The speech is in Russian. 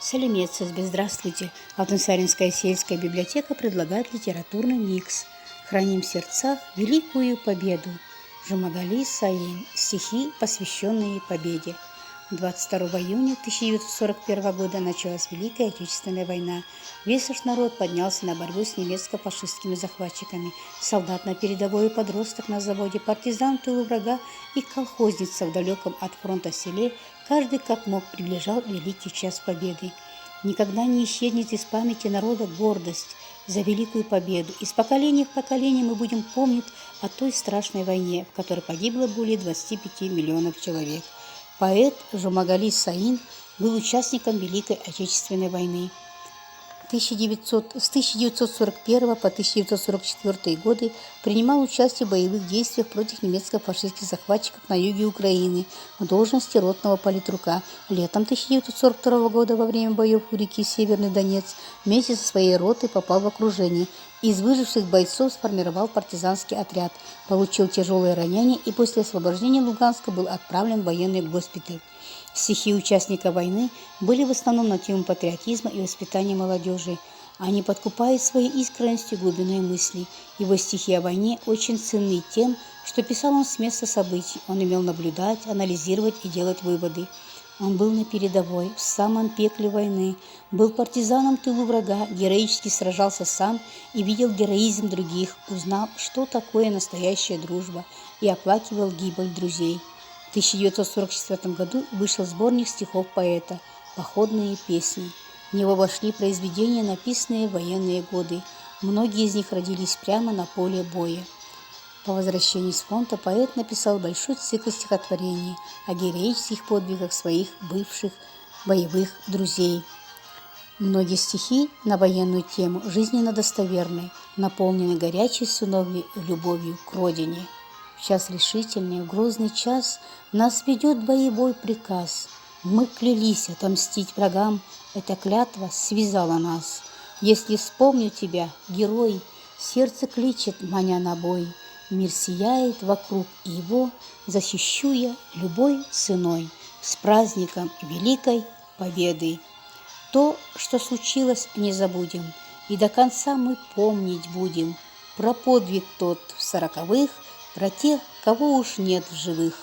Салимецис, здравствуйте! Алтынсаринская сельская библиотека предлагает литературный микс. Храним в сердцах великую победу. Жумагали Саин. Стихи, посвященные победе. 22 июня 1941 года началась Великая Отечественная война. Весь наш народ поднялся на борьбу с немецко-фашистскими захватчиками. Солдат на передовой, подросток на заводе, партизан в тылу врага и колхозница в далеком от фронта селе, каждый как мог приближал великий час победы. Никогда не исчезнет из памяти народа гордость за великую победу. Из поколения в поколение мы будем помнить о той страшной войне, в которой погибло более 25 миллионов человек. Поэт Жумагали Саин был участником Великой Отечественной войны. С 1941 по 1944 годы принимал участие в боевых действиях против немецко-фашистских захватчиков на юге Украины в должности ротного политрука. Летом 1942 года во время боев у реки Северный Донец вместе со своей ротой попал в окружение. Из выживших бойцов сформировал партизанский отряд, получил тяжелые ранения и после освобождения Луганска был отправлен в военный госпиталь. Стихи участника войны были в основном на тему патриотизма и воспитания молодежи. Они подкупают своей искренностью и глубиной мысли. Его стихи о войне очень ценны тем, что писал он с места событий. Он умел наблюдать, анализировать и делать выводы. Он был на передовой, в самом пекле войны, был партизаном в тылу врага, героически сражался сам и видел героизм других, узнал, что такое настоящая дружба, и оплакивал гибель друзей. В 1944 году вышел сборник стихов поэта «Походные песни». В него вошли произведения, написанные в военные годы. Многие из них родились прямо на поле боя. По возвращении с фронта поэт написал большой цикл стихотворений о героических подвигах своих бывших боевых друзей. Многие стихи на военную тему жизненно достоверны, наполнены горячей сыновней любовью к родине. В час решительный, в грозный час нас ведет боевой приказ. Мы клялись отомстить врагам, эта клятва связала нас. Если вспомню тебя, герой, сердце кличет, маня на бой. Мир сияет вокруг его, защищу я любой ценой. С праздником Великой Победы! То, что случилось, не забудем, и до конца мы помнить будем про подвиг тот в 40-х, про тех, кого уж нет в живых.